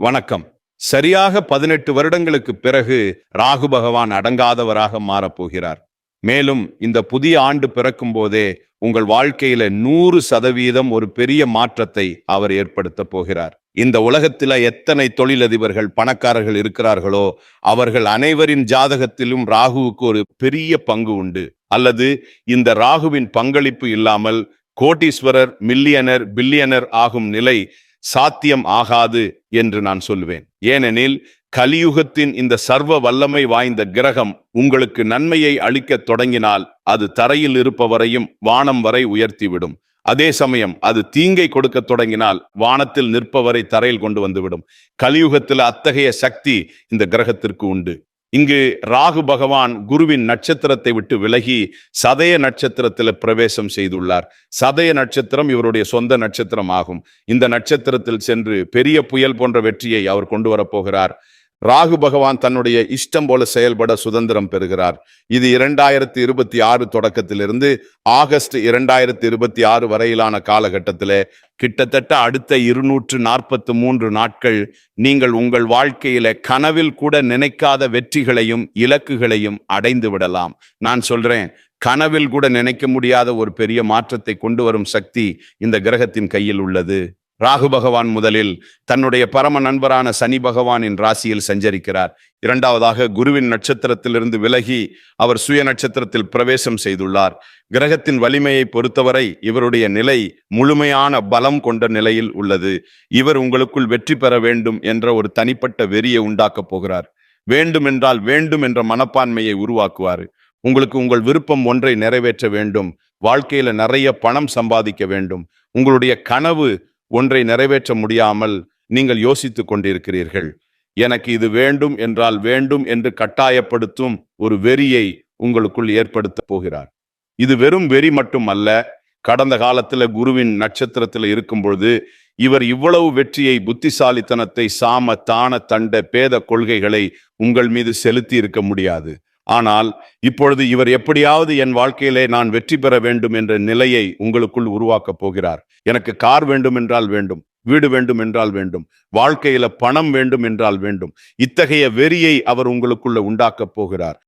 வணக்கம். சரியாக 18 வருடங்களுக்கு பிறகு ராகு பகவான் அடங்காதவராக மாறப்போகிறார். மேலும் இந்த புதிய ஆண்டு பிறக்கும் போதே உங்கள் வாழ்க்கையில 100% ஒரு பெரிய மாற்றத்தை அவர் ஏற்படுத்த போகிறார். இந்த உலகத்தில எத்தனை தொழிலதிபர்கள், பணக்காரர்கள் இருக்கிறார்களோ அவர்கள் அனைவரின் ஜாதகத்திலும் ராகுவுக்கு ஒரு பெரிய பங்கு உண்டு. அல்லது இந்த ராகுவின் பங்களிப்பு இல்லாமல் கோடீஸ்வரர், மில்லியனர், பில்லியனர் ஆகும் நிலை சாத்தியம் ஆகாது என்று நான் சொல்லுவேன். ஏனெனில் கலியுகத்தின் இந்த சர்வ வல்லமை வாய்ந்த கிரகம் உங்களுக்கு நன்மையை அளிக்க தொடங்கினால் அது தரையில் இருப்பவரையும் வானம் வரை உயர்த்திவிடும். அதே சமயம் அது தீங்கை கொடுக்க தொடங்கினால் வானத்தில் நிற்பவரை தரையில் கொண்டு வந்துவிடும். கலியுகத்தில் அத்தகைய சக்தி இந்த கிரகத்திற்கு உண்டு. இங்கு ராகு பகவான் குருவின் நட்சத்திரத்தை விட்டு விலகி சதய நட்சத்திரத்தில் பிரவேசம் செய்துள்ளார். சதய நட்சத்திரம் இவருடைய சொந்த நட்சத்திரம் ஆகும். இந்த நட்சத்திரத்தில் சென்று பெரிய புயல் போன்ற வெற்றியை அவர் கொண்டு வரப்போகிறார். ராகு பகவான் தன்னுடைய இஷ்டம் போல செயல்பட சுதந்திரம் பெறுகிறார். இது 2026 தொடக்கத்திலிருந்து ஆகஸ்ட் 2026 வரையிலான காலகட்டத்தில் கிட்டத்தட்ட அடுத்த 243 நாட்கள் நீங்கள் உங்கள் வாழ்க்கையில கனவில் கூட நினைக்காத வெற்றிகளையும் இலக்குகளையும் அடைந்து விடலாம். நான் சொல்றேன், கனவில் கூட நினைக்க முடியாத ஒரு பெரிய மாற்றத்தை கொண்டு வரும் சக்தி இந்த கிரகத்தின் கையில் உள்ளது. ராகு பகவான் முதலில் தன்னுடைய பரம நண்பரான சனி பகவானின் ராசியில் சஞ்சரிக்கிறார். இரண்டாவதாக குருவின் நட்சத்திரத்திலிருந்து விலகி அவர் சுய நட்சத்திரத்தில் பிரவேசம் செய்துள்ளார். கிரகத்தின் வலிமையை பொறுத்தவரை இவருடைய நிலை முழுமையான பலம் கொண்ட நிலையில் உள்ளது. இவர் உங்களுக்குள் வெற்றி பெற வேண்டும் என்ற ஒரு தனிப்பட்ட வெறியை உண்டாக்கப் போகிறார். வேண்டும் என்றால் வேண்டும் என்ற மனப்பான்மையை உருவாக்குவார். உங்களுக்கு உங்கள் விருப்பம் ஒன்றை நிறைவேற்ற வேண்டும், வாழ்க்கையில நிறைய பணம் சம்பாதிக்க வேண்டும், உங்களுடைய கனவு ஒன்றை நிறைவேற்ற முடியாமல் நீங்கள் யோசித்துக் கொண்டிருக்கிறீர்கள். எனக்கு இது வேண்டும் என்றால் வேண்டும் என்று கட்டாயப்படுத்தும் ஒரு வெறியை உங்களுக்குள் ஏற்படுத்த போகிறார். இது வெறும் வெறி மட்டும் அல்ல. கடந்த காலத்துல குருவின் நட்சத்திரத்தில் இருக்கும் பொழுது இவர் இவ்வளவு வெற்றியை, புத்திசாலித்தனத்தை, சாம தான தண்ட பேத கொள்கைகளை உங்கள் மீது செலுத்தி இருக்க முடியாது. ஆனால் இப்பொழுது இவர் எப்படியாவது என் வாழ்க்கையிலே நான் வெற்றி பெற வேண்டும் என்ற நிலையை உங்களுக்குள் உருவாக்கப் போகிறார். எனக்கு கார் வேண்டும் என்றால் வேண்டும், வீடு வேண்டும் என்றால் வேண்டும், வாழ்க்கையில பணம் வேண்டும் என்றால் வேண்டும். இத்தகைய வெறியை அவர் உங்களுக்குள்ள உண்டாக்கப் போகிறார்.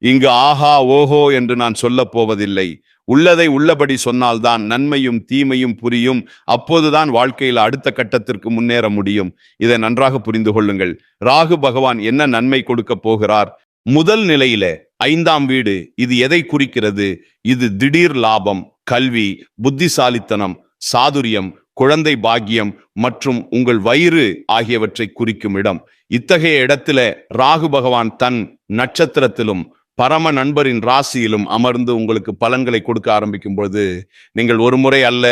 இங்கு ஆஹா ஓஹோ என்று நான் சொல்ல போவதில்லை. உள்ளதை உள்ளபடி சொன்னால்தான் நன்மையும் தீமையும் புரியும். அப்போதுதான் வாழ்க்கையில் அடுத்த கட்டத்திற்கு முன்னேற முடியும். இதை நன்றாக புரிந்து கொள்ளுங்கள். ராகு பகவான் என்ன நன்மை கொடுக்க போகிறார்? முதல் நிலையில 5ஆம் வீடு. இது எதை குறிக்கிறது? இது திடீர் லாபம், கல்வி, புத்திசாலித்தனம், சாதுரியம், குழந்தை பாக்கியம் மற்றும் உங்கள் வயிறு ஆகியவற்றை குறிக்கும் இடம். இத்தகைய இடத்துல ராகு பகவான் தன் நட்சத்திரத்திலும் பரம நண்பரின் ராசியிலும் அமர்ந்து உங்களுக்கு பலன்களை கொடுக்க ஆரம்பிக்கும் பொழுது நீங்கள் ஒரு முறை அல்ல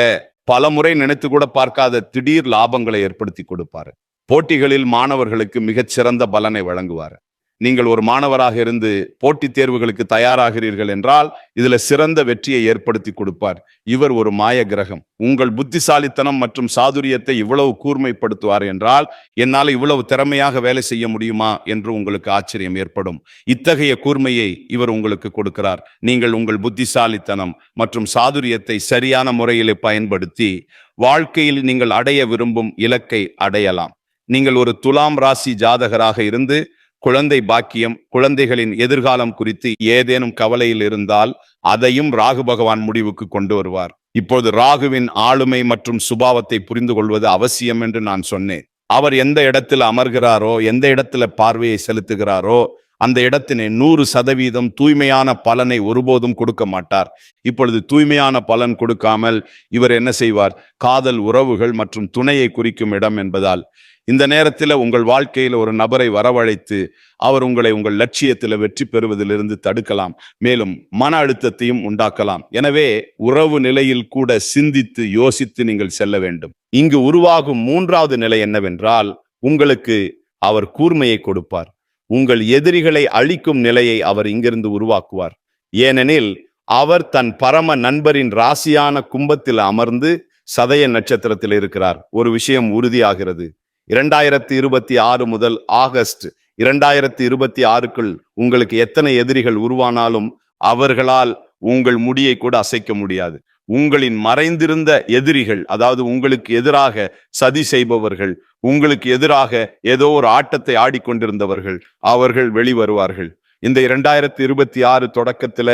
பல முறை நினைத்து கூட பார்க்காத திடீர் லாபங்களை ஏற்படுத்தி கொடுப்பாரு. போட்டிகளில் மாணவர்களுக்கு மிகச்சிறந்த பலனை வழங்குவார். நீங்கள் ஒரு மாணவராக இருந்து போட்டித் தேர்வுகளுக்கு தயாராகிறீர்கள் என்றால் இதுல சிறந்த வெற்றியை ஏற்படுத்தி கொடுப்பார். இவர் ஒரு மாய கிரகம். உங்கள் புத்திசாலித்தனம் மற்றும் சாதுரியத்தை இவ்வளவு கூர்மைப்படுத்துவார் என்றால் என்னால் இவ்வளவு திறமையாக வேலை செய்ய முடியுமா என்று உங்களுக்கு ஆச்சரியம் ஏற்படும். இத்தகைய கூர்மையை இவர் உங்களுக்கு கொடுக்கிறார். நீங்கள் உங்கள் புத்திசாலித்தனம் மற்றும் சாதுரியத்தை சரியான முறையில் பயன்படுத்தி வாழ்க்கையில் நீங்கள் அடைய விரும்பும் இலக்கை அடையலாம். நீங்கள் ஒரு துலாம் ராசி ஜாதகராக இருந்து குழந்தை பாக்கியம், குழந்தைகளின் எதிர்காலம் குறித்து ஏதேனும் கவலையில் இருந்தால் அதையும் ராகு பகவான் முடிவுக்கு கொண்டு வருவார். இப்போது ராகுவின் ஆளுமை மற்றும் சுபாவத்தை புரிந்து கொள்வது அவசியம் என்று நான் சொன்னேன். அவர் எந்த இடத்தில் அமர்கிறாரோ, எந்த இடத்துல பார்வையை செலுத்துகிறாரோ அந்த இடத்தினை 100% தூய்மையான பலனை ஒருபோதும் கொடுக்க மாட்டார். இப்பொழுது தூய்மையான பலன் கொடுக்காமல் இவர் என்ன செய்வார்? காதல், உறவுகள் மற்றும் துணையை குறிக்கும் இடம் என்பதால் இந்த நேரத்தில் உங்கள் வாழ்க்கையில் ஒரு நபரை வரவழைத்து அவர் உங்களை உங்கள் லட்சியத்தில் வெற்றி பெறுவதிலிருந்து தடுக்கலாம். மேலும் மன அழுத்தத்தையும் உண்டாக்கலாம். எனவே உறவு நிலையில் கூட சிந்தித்து யோசித்து நீங்கள் செல்ல வேண்டும். இங்கு உருவாகும் 3வது நிலை என்னவென்றால், உங்களுக்கு அவர் கூர்மையை கொடுப்பார். உங்கள் எதிரிகளை அழிக்கும் நிலையை அவர் இங்கிருந்து உருவாக்குவார். ஏனெனில் அவர் தன் பரம நண்பரின் ராசியான கும்பத்தில் அமர்ந்து சதய நட்சத்திரத்தில் இருக்கிறார். ஒரு விஷயம் உறுதியாகிறது. 2026 முதல் ஆகஸ்ட் 2026க்குள் உங்களுக்கு எத்தனை எதிரிகள் உருவானாலும் அவர்களால் உங்கள் முடியை கூட அசைக்க முடியாது. உங்களின் மறைந்திருந்த எதிரிகள், அதாவது உங்களுக்கு எதிராக சதி செய்பவர்கள், உங்களுக்கு எதிராக ஏதோ ஒரு ஆட்டத்தை ஆடிக்கொண்டிருந்தவர்கள், அவர்கள் வெளிவருவார்கள். இந்த 2026 தொடக்கத்துல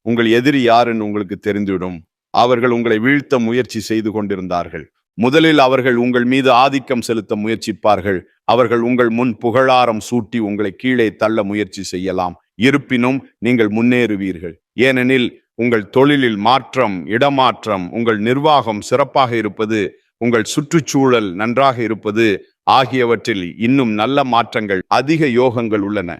உங்கள் எதிரி யாருன்னு உங்களுக்கு தெரிந்துவிடும். அவர்கள் உங்களை வீழ்த்த முயற்சி செய்து கொண்டிருந்தார்கள். முதலில் அவர்கள் உங்கள் மீது ஆதிக்கம் செலுத்த முயற்சிப்பார்கள். அவர்கள் உங்கள் முன் புகழாரம் சூட்டி உங்களை கீழே தள்ள முயற்சி செய்யலாம். இருப்பினும் நீங்கள் முன்னேறுவீர்கள். ஏனெனில் உங்கள் தொழிலில் மாற்றம், இடமாற்றம், உங்கள் நிர்வாகம் சிறப்பாக இருப்பது, உங்கள் சுற்றுச்சூழல் நன்றாக இருப்பது ஆகியவற்றில் இன்னும் நல்ல மாற்றங்கள், அதிக யோகங்கள் உள்ளன.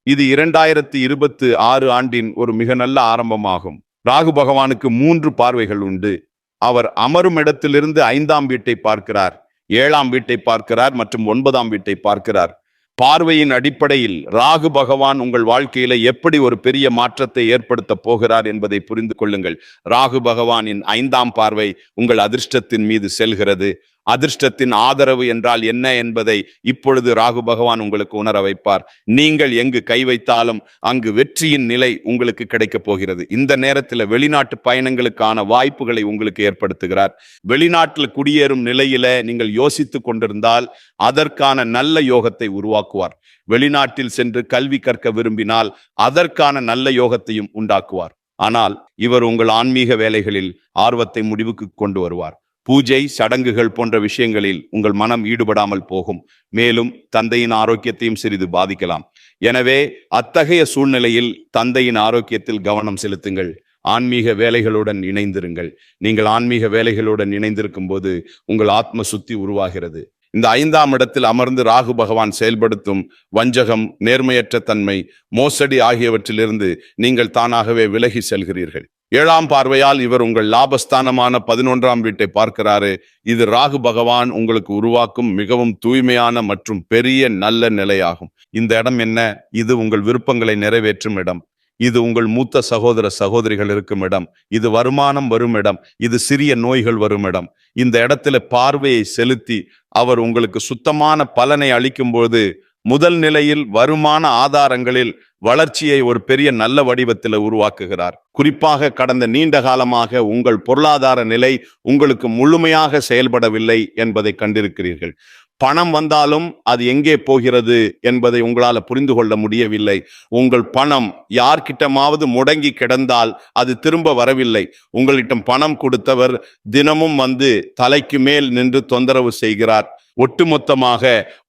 இது 2026 ஆண்டின் ஒரு மிக நல்ல ஆரம்பமாகும். ராகு பகவானுக்கு 3 பார்வைகள் உண்டு. அவர் அமரும் இடத்திலிருந்து 5ஆம் வீட்டை பார்க்கிறார், 7ஆம் வீட்டை பார்க்கிறார் மற்றும் 9ஆம் வீட்டை பார்க்கிறார். பார்வையின் அடிப்படையில் ராகு பகவான் உங்கள் வாழ்க்கையில எப்படி ஒரு பெரிய மாற்றத்தை ஏற்படுத்த போகிறார் என்பதை புரிந்து கொள்ளுங்கள். ராகு பகவானின் 5ஆம் பார்வை உங்கள் அதிர்ஷ்டத்தின் மீது செல்கிறது. அதிர்ஷ்டத்தின் ஆதரவு என்றால் என்ன என்பதை இப்பொழுது ராகு பகவான் உங்களுக்கு உணர வைப்பார். நீங்கள் எங்கு கை வைத்தாலும் அங்கு வெற்றியின் நிலை உங்களுக்கு கிடைக்க போகிறது. இந்த நேரத்தில் வெளிநாட்டு பயணங்களுக்கான வாய்ப்புகளை உங்களுக்கு ஏற்படுத்துகிறார். வெளிநாட்டில் குடியேறும் நிலையில நீங்கள் யோசித்து கொண்டிருந்தால் அதற்கான நல்ல யோகத்தை உருவாக்குவார். வெளிநாட்டில் சென்று கல்வி கற்க விரும்பினால் அதற்கான நல்ல யோகத்தையும் உண்டாக்குவார். ஆனால் இவர் உங்கள் ஆன்மீக வேலைகளில் ஆர்வத்தை முடிவுக்கு கொண்டு வருவார். பூஜை, சடங்குகள் போன்ற விஷயங்களில் உங்கள் மனம் ஈடுபடாமல் போகும். மேலும் தந்தையின் ஆரோக்கியத்தையும் சிறிது பாதிக்கலாம். எனவே அத்தகைய சூழ்நிலையில் தந்தையின் ஆரோக்கியத்தில் கவனம் செலுத்துங்கள். ஆன்மீக வேலைகளுடன் இணைந்திருங்கள். நீங்கள் ஆன்மீக வேலைகளுடன் இணைந்திருக்கும் போது உங்கள் ஆத்ம சுத்தி உருவாகிறது. இந்த 5ஆம் இடத்தில் அமர்ந்து ராகு பகவான் செயல்படுத்தும் வஞ்சகம், நேர்மையற்ற தன்மை, மோசடி ஆகியவற்றிலிருந்து நீங்கள் தானாகவே விலகி செல்கிறீர்கள். 7ஆம் பார்வையால் இவர் உங்கள் லாபஸ்தானமான 11ஆம் வீட்டை பார்க்கிறாரு. இது ராகு பகவான் உங்களுக்கு உருவாக்கும் மிகவும் தூய்மையான மற்றும் பெரிய நல்ல நிலையாகும். இந்த இடம் என்ன? இது உங்கள் விருப்பங்களை நிறைவேற்றும் இடம். இது உங்கள் மூத்த சகோதர சகோதரிகள் இருக்கும் இடம். இது வருமானம் வரும் இடம். இது சிறிய நோய்கள் வரும் இடம். இந்த இடத்துல பார்வையை செலுத்தி அவர் உங்களுக்கு சுத்தமான பலனை அளிக்கும் போது முதல் நிலையில் வருமான ஆதாரங்களில் வளர்ச்சியை ஒரு பெரிய நல்ல வடிவத்தில் உருவாக்குகிறார். குறிப்பாக கடந்த நீண்ட காலமாக உங்கள் பொருளாதார நிலை உங்களுக்கு முழுமையாக செயல்படவில்லை என்பதை கண்டிருக்கிறீர்கள். பணம் வந்தாலும் அது எங்கே போகிறது என்பதை உங்களால் புரிந்து கொள்ள முடியவில்லை. உங்கள் பணம் யார்கிட்டமாவது முடங்கி கிடந்தால் அது திரும்ப வரவில்லை. உங்களிடம் பணம் கொடுத்தவர் தினமும் வந்து தலைக்கு மேல் நின்று தொந்தரவு செய்கிறார். ஒட்டுமொத்தமாக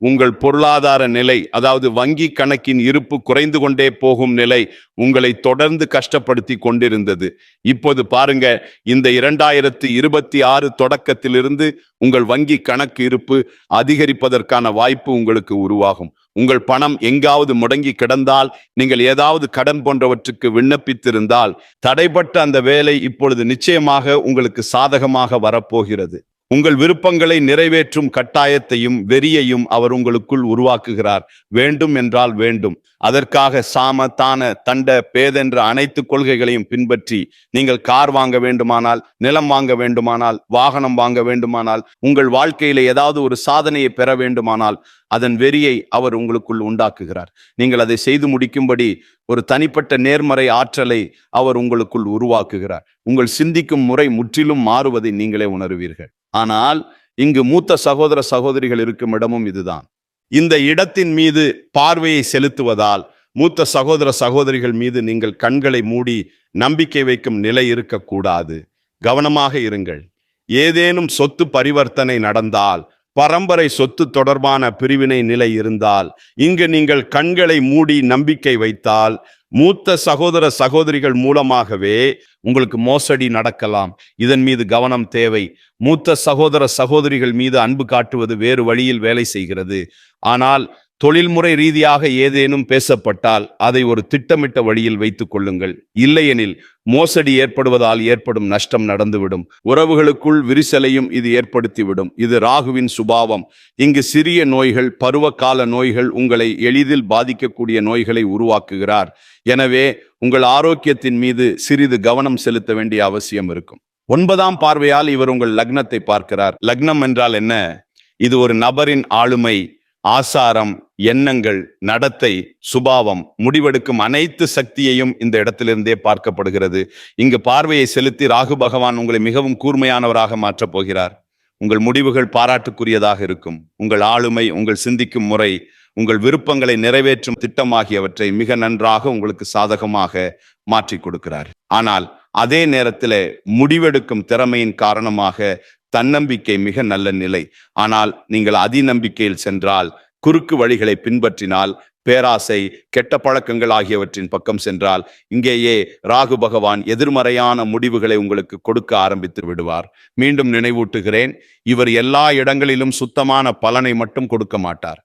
உங்கள் பொருளாதார நிலை, அதாவது வங்கி கணக்கின் இருப்பு குறைந்து கொண்டே போகும் நிலை உங்களை தொடர்ந்து கஷ்டப்படுத்தி கொண்டிருந்தது. இப்போது பாருங்க, இந்த 2026 தொடக்கத்திலிருந்து உங்கள் வங்கி கணக்கு இருப்பு அதிகரிப்பதற்கான வாய்ப்பு உங்களுக்கு உருவாகும். உங்கள் பணம் எங்காவது முடங்கி கிடந்தால், நீங்கள் ஏதாவது கடன் போன்றவற்றுக்கு விண்ணப்பித்திருந்தால், தடைப்பட்ட அந்த வேலை இப்பொழுது நிச்சயமாக உங்களுக்கு சாதகமாக வரப்போகிறது. உங்கள் விருப்பங்களை நிறைவேற்றும் கட்டாயத்தையும் வெறியையும் அவர் உங்களுக்குள் உருவாக்குகிறார். வேண்டும் என்றால் வேண்டும். அதற்காக சாம, தான, தண்ட, பேதென்ற அனைத்து கொள்கைகளையும் பின்பற்றி நீங்கள் கார் வாங்க வேண்டுமானால், நிலம் வாங்க வேண்டுமானால், வாகனம் வாங்க வேண்டுமானால், உங்கள் வாழ்க்கையில ஏதாவது ஒரு சாதனையை பெற வேண்டுமானால் அதன் வெறியை அவர் உங்களுக்குள் உண்டாக்குகிறார். நீங்கள் அதை செய்து முடிக்கும்படி ஒரு தனிப்பட்ட நேர்மறை ஆற்றலை அவர் உங்களுக்குள் உருவாக்குகிறார். உங்கள் சிந்திக்கும் முறை முற்றிலும் மாறுவதை நீங்களே உணர்வீர்கள். ஆனால் இங்கு மூத்த சகோதர சகோதரிகள் இருக்கும் இடமும் இதுதான். இந்த இடத்தின் மீது பார்வையை செலுத்துவதால் மூத்த சகோதர சகோதரிகள் மீது நீங்கள் கண்களை மூடி நம்பிக்கை வைக்கும் நிலை இருக்கக்கூடாது. கவனமாக இருங்கள். ஏதேனும் சொத்து பரிவர்த்தனை நடந்தால், பரம்பரை சொத்து தொடர்பான பிரிவினை நிலை இருந்தால், இங்கு நீங்கள் கண்களை மூடி நம்பிக்கை வைத்தால் மூத்த சகோதர சகோதரிகள் மூலமாகவே உங்களுக்கு மோசடி நடக்கலாம். இதன் மீது கவனம் தேவை. மூத்த சகோதர சகோதரிகள் மீது அன்பு காட்டுவது வேறு வழியில் வேலை செய்கிறது. ஆனால் தொழில்முறை ரீதியாக ஏதேனும் பேசப்பட்டால் அதை ஒரு திட்டமிட்ட வழியில் வைத்துக் கொள்ளுங்கள். இல்லையெனில் மோசடி ஏற்படுவதால் ஏற்படும் நஷ்டம் நடந்துவிடும். உறவுகளுக்குள் விரிசலையும் இது ஏற்படுத்திவிடும். இது ராகுவின் சுபாவம். இங்கு சிறிய நோய்கள், பருவகால நோய்கள், உங்களை எளிதில் பாதிக்கக்கூடிய நோய்களை உருவாக்குகிறார். எனவே உங்கள் ஆரோக்கியத்தின் மீது சிறிது கவனம் செலுத்த வேண்டிய அவசியம் இருக்கும். 9ஆம் பார்வையால் இவர் உங்கள் லக்னத்தை பார்க்கிறார். லக்னம் என்றால் என்ன? இது ஒரு நபரின் ஆளுமை, ஆசாரம், எண்ணங்கள், நடத்தை, சுபாவம், முடிவெடுக்கும் அனைத்து சக்தியையும் இந்த இடத்திலிருந்தே பார்க்கப்படுகிறது. இங்கு பார்வையை செலுத்தி ராகு பகவான் உங்களை மிகவும் கூர்மையானவராக மாற்றப் போகிறார். உங்கள் முடிவுகள் பாராட்டுக்குரியதாக இருக்கும். உங்கள் ஆளுமை, உங்கள் சிந்திக்கும் முறை, உங்கள் விருப்பங்களை நிறைவேற்றும் திட்டமாகியவற்றை மிக நன்றாக உங்களுக்கு சாதகமாக மாற்றி கொடுக்கிறார். ஆனால் அதே நேரத்தில் முடிவெடுக்கும் திறமையின் காரணமாக தன்னம்பிக்கை மிக நல்ல நிலை. ஆனால் நீங்கள் அதிநம்பிக்கையில் சென்றால், குறுக்கு வழிகளை பின்பற்றினால், பேராசை, கெட்ட பழக்கங்கள் ஆகியவற்றின் பக்கம் சென்றால், இங்கேயே ராகு பகவான் எதிர்மறையான முடிவுகளை உங்களுக்கு கொடுக்க ஆரம்பித்து விடுவார். மீண்டும் நினைவூட்டுகிறேன், இவர் எல்லா இடங்களிலும் சுத்தமான பலனை மட்டும் கொடுக்க மாட்டார்.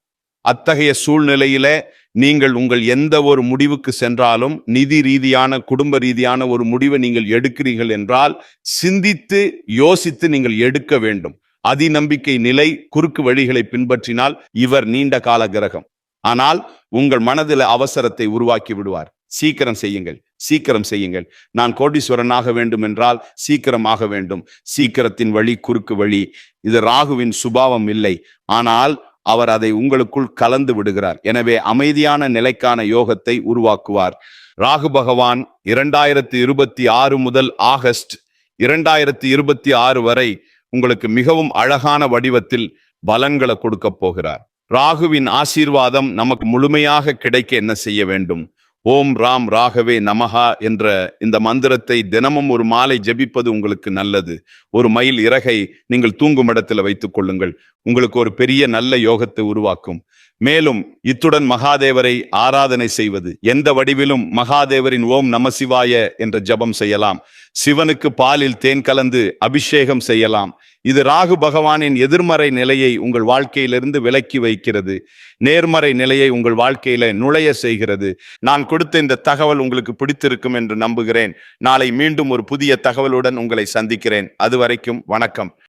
அத்தகைய சூழ்நிலையில நீங்கள் உங்கள் எந்த ஒரு முடிவுக்கு சென்றாலும், நிதி ரீதியான, குடும்ப ரீதியான ஒரு முடிவை நீங்கள் எடுக்கிறீர்கள் என்றால் சிந்தித்து யோசித்து நீங்கள் எடுக்க வேண்டும். அதிநம்பிக்கை நிலை, குறுக்கு வழிகளை பின்பற்றினால் இவர் நீண்ட கால கிரகம். ஆனால் உங்கள் மனதில் அவசரத்தை உருவாக்கி விடுவார். சீக்கிரம் செய்யுங்கள், சீக்கிரம் செய்யுங்கள். நான் கோடீஸ்வரனாக வேண்டும் என்றால் சீக்கிரமாக வேண்டும். சீக்கிரத்தின் வழி குறுக்கு வழி. இது ராகுவின் சுபாவம் இல்லை. ஆனால் அவர் அதை உங்களுக்குள் கலந்து விடுகிறார். எனவே அமைதியான நிலைக்கான யோகத்தை உருவாக்குவார். ராகு பகவான் 2026 முதல் ஆகஸ்ட் 2026 வரை உங்களுக்கு மிகவும் அழகான வடிவத்தில் பலன்களை கொடுக்க போகிறார். ராகுவின் ஆசீர்வாதம் நமக்கு முழுமையாக கிடைக்க என்ன செய்ய வேண்டும்? ஓம் ராம் ராகவே நமஹா என்ற இந்த மந்திரத்தை தினமும் ஒரு மாலை ஜெபிப்பது உங்களுக்கு நல்லது. ஒரு மயில் இறகை நீங்கள் தூங்கும் இடத்துல வைத்துக் கொள்ளுங்கள். உங்களுக்கு ஒரு பெரிய நல்ல யோகத்தை உருவாக்கும். மேலும் இத்துடன் மகாதேவரை ஆராதனை செய்வது, எந்த வடிவிலும் மகாதேவரின் ஓம் நமசிவாய என்ற ஜபம் செய்யலாம். சிவனுக்கு பாலில் தேன் கலந்து அபிஷேகம் செய்யலாம். இது ராகு பகவானின் எதிர்மறை நிலையை உங்கள் வாழ்க்கையிலிருந்து விலக்கி வைக்கிறது. நேர்மறை நிலையை உங்கள் வாழ்க்கையில நுழைய செய்கிறது. நான் கொடுத்த இந்த தகவல் உங்களுக்கு பிடித்திருக்கும் என்று நம்புகிறேன். நாளை மீண்டும் ஒரு புதிய தகவலுடன் உங்களை சந்திக்கிறேன். அதுவரைக்கும் வணக்கம்.